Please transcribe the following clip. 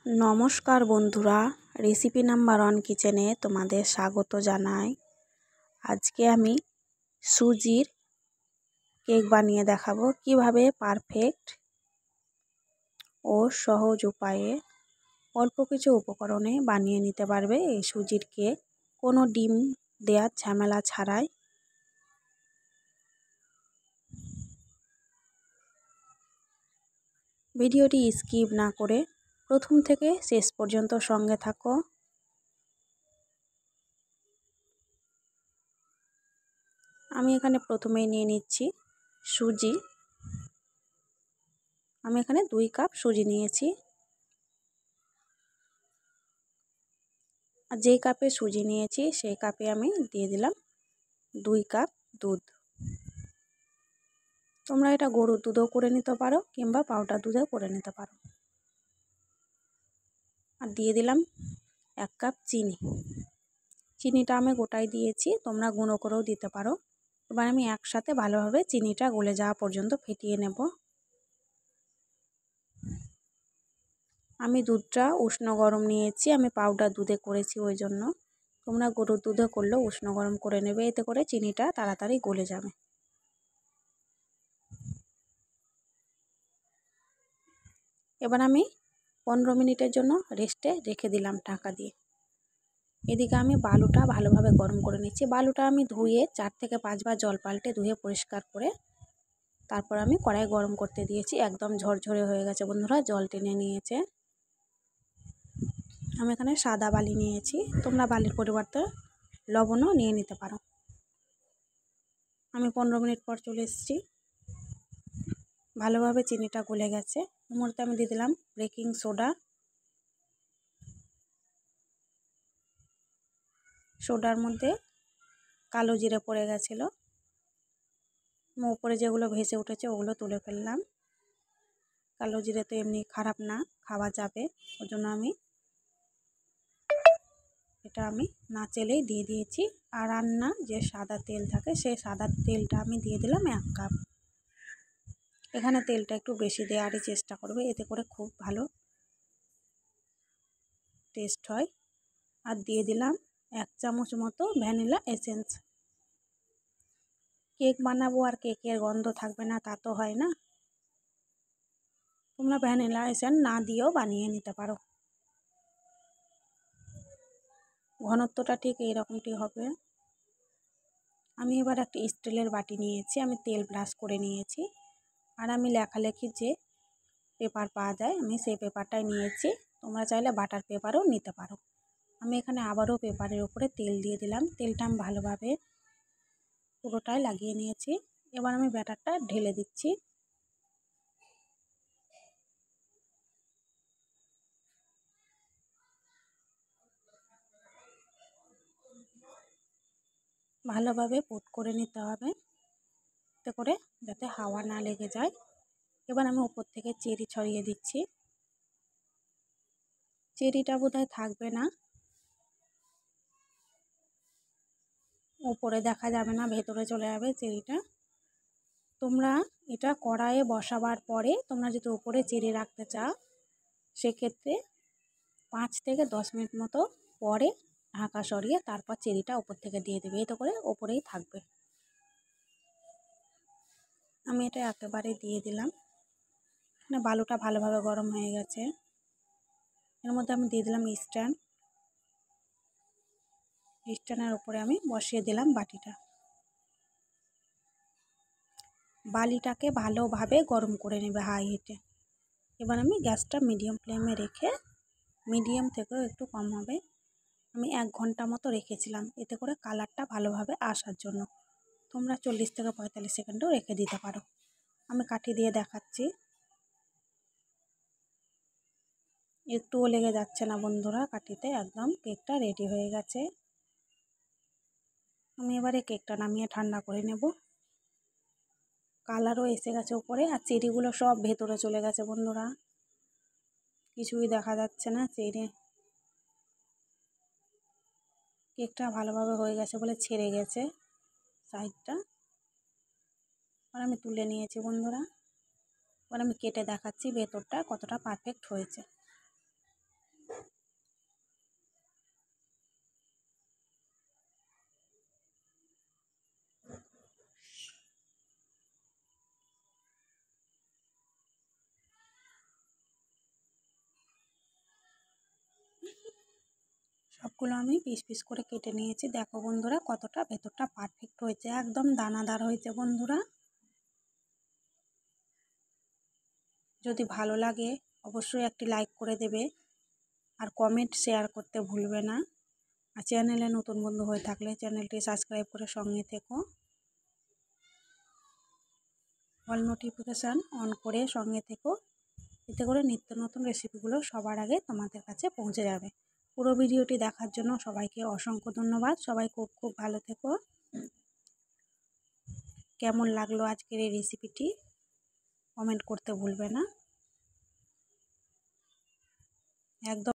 নমস্কার বন্ধুরা, recipe number 1 কিচেনে তোমাদের স্বাগত জানাই। আজকে আমি সুজির কেক বানিয়ে দেখাবো কিভাবে পারফেক্ট ও সহজ উপায়ে অল্প কিছু উপকরণে বানিয়ে নিতে পারবে এই সুজির কেক, কোনো ডিম দেওয়ার ঝামেলা ছাড়াই। ভিডিওটি স্কিপ না করে প্রথম থেকে শেষ পর্যন্ত সঙ্গে থাকো। আমি এখানে প্রথমেই নিয়ে নিচ্ছি সুজি। আমি এখানে 2 কাপ সুজি নিয়েছি। আর যেই কাপে সুজি নিয়েছি সেই কাপে আমি দিয়ে দিলাম 2 কাপ দুধ। তোমরা এটা গরুর দুধও করে নিতে পারো কিংবা পাউডার দুধও করে নিতে পারো। আর দিয়ে দিলাম 1 কাপ চিনি। চিনিটা আমি গোটাই দিয়েছি, তোমরা গুঁড়ো করেও দিতে পারো। এবার আমি একসাথে ভালোভাবে চিনিটা গলে যাওয়া পর্যন্ত ফেটিয়ে নেব। আমি দুধটা উষ্ণ গরম নিয়েছি, আমি পাউডার দুধে করেছি ওই জন্য। তোমরা গরুর দুধে করলেও উষ্ণ গরম করে নেবে, এতে করে চিনিটা তাড়াতাড়ি গলে যাবে। এবার আমি 15 মিনিটের জন্য রেস্টে রেখে দিলাম ঢাকা দিয়ে। এদিকে আমি বালুটা ভালোভাবে গরম করে নিচ্ছি। বালুটা আমি ধুয়ে 4 থেকে 5 বার জল পাল্টে ধুয়ে পরিষ্কার করে তারপর আমি কড়াই গরম করতে দিয়েছি। একদম ঝরঝরে হয়ে গেছে বন্ধুরা, জল টেনে নিয়েছে। আমি এখানে সাদা বালি নিয়েছি, তোমরা বালির পরিবর্তে লবণও নিয়ে নিতে পারো। আমি 15 মিনিট পর চলে এসেছি। ভালোভাবে চিনিটা গলে গেছে। এর মধ্যে আমি দিয়ে দিলাম বেকিং সোডা। সোডার মধ্যে কালো জিরে পড়ে গেছিলো, উপরে যেগুলো ভেসে উঠেছে ওগুলো তুলে ফেললাম। কালো জিরে তো এমনি খারাপ না, খাওয়া যাবে, ওই জন্য এটা আমি না চেলেই দিয়ে দিয়েছি। আর রান্না যে সাদা তেল থাকে সেই সাদা তেলটা আমি দিয়ে দিলাম 1 কাপ। এখানে তেলটা একটু বেশি দেওয়ারই চেষ্টা করবে, এতে করে খুব ভালো টেস্ট হয়। আর দিয়ে দিলাম 1 চামচ মতো ভ্যানিলা এসেন্স। কেক বানাবো আর কেকের গন্ধ থাকবে না তা তো হয় না। তোমরা ভ্যানিলা এসেন্স না দিয়েও বানিয়ে নিতে পারো। ঘনত্বটা ঠিক এইরকমটি হবে। আমি এবার একটা স্টিলের বাটি নিয়েছি, আমি তেল ব্রাশ করে নিয়েছি। আর আমি লেখালেখির যে পেপার পাওয়া যায় আমি সেই পেপারটাই নিয়েছি, তোমরা চাইলে বাটার পেপারও নিতে পারো। আমি এখানে আবারও পেপারের উপরে তেল দিয়ে দিলাম। তেলটা আমি ভালোভাবে পুরোটাই লাগিয়ে নিয়েছি। এবার আমি ব্যাটারটা ঢেলে দিচ্ছি। ভালোভাবে পুট করে নিতে হবে, এতে করে যাতে হাওয়া না লেগে যায়। এবার আমি উপর থেকে চেরি ছড়িয়ে দিচ্ছি। চেরিটা বোধহয় থাকবে না, উপরে দেখা যাবে না, ভেতরে চলে যাবে চেরিটা। তোমরা এটা কড়াইয়ে বসাবার পরে তোমরা যদি উপরে চেরি রাখতে চাও সেক্ষেত্রে 5 থেকে 10 মিনিট মতো পরে ঢাকা সরিয়ে তারপর চেরিটা উপর থেকে দিয়ে দেবে, এতে করে ওপরেই থাকবে। আমি এটা একেবারে দিয়ে দিলাম। এখানে বালুটা ভালোভাবে গরম হয়ে গেছে। এর মধ্যে আমি দিয়ে দিলাম স্ট্যান্ডের উপরে আমি বসিয়ে দিলাম বাটিটা। বালিটাকে ভালোভাবে গরম করে নেবে হাই হিটে। এবার আমি গ্যাসটা মিডিয়াম ফ্লেমে রেখে, মিডিয়াম থেকেও একটু কম হবে, আমি 1 ঘন্টা মতো রেখেছিলাম, এতে করে কালারটা ভালোভাবে আসার জন্য। তোমরা 40 থেকে 45 সেকেন্ডও রেখে দিতে পারো। আমি কাঠি দিয়ে দেখাচ্ছি, একটুও লেগে যাচ্ছে না বন্ধুরা কাঠিতে, একদম কেকটা রেডি হয়ে গেছে। আমি এবারে কেকটা নামিয়ে ঠান্ডা করে নেব। কালারও এসে গেছে উপরে, আর চেরিগুলো সব ভেতরে চলে গেছে বন্ধুরা, কিছুই দেখা যাচ্ছে না চেরি। কেকটা ভালোভাবে হয়ে গেছে বলে ছেড়ে গেছে সাইডটা। আর আমি তুলে নিয়েছি বন্ধুরা। এবার আমি কেটে দেখাচ্ছি ভেতরটা কতটা পারফেক্ট হয়েছে। সবগুলো আমি পিস পিস করে কেটে নিয়েছি। দেখো বন্ধুরা কতটা ভেতরটা পারফেক্ট হয়েছে, একদম দানাদার হয়েছে বন্ধুরা। যদি ভালো লাগে অবশ্যই একটি লাইক করে দেবে আর কমেন্ট শেয়ার করতে ভুলবে না। আর চ্যানেলে নতুন বন্ধু হয়ে থাকলে চ্যানেলটি সাবস্ক্রাইব করে সঙ্গে থেকো, অল নোটিফিকেশান অন করে সঙ্গে থেকো, এতে করে নিত্য নতুন রেসিপিগুলো সবার আগে তোমাদের কাছে পৌঁছে যাবে। পুরো ভিডিওটি দেখার জন্য সবাইকে অসংখ্য ধন্যবাদ। সবাই খুব খুব ভালো থেকো। কেমন লাগলো আজকের এই রেসিপিটি কমেন্ট করতে ভুলবে না। একদম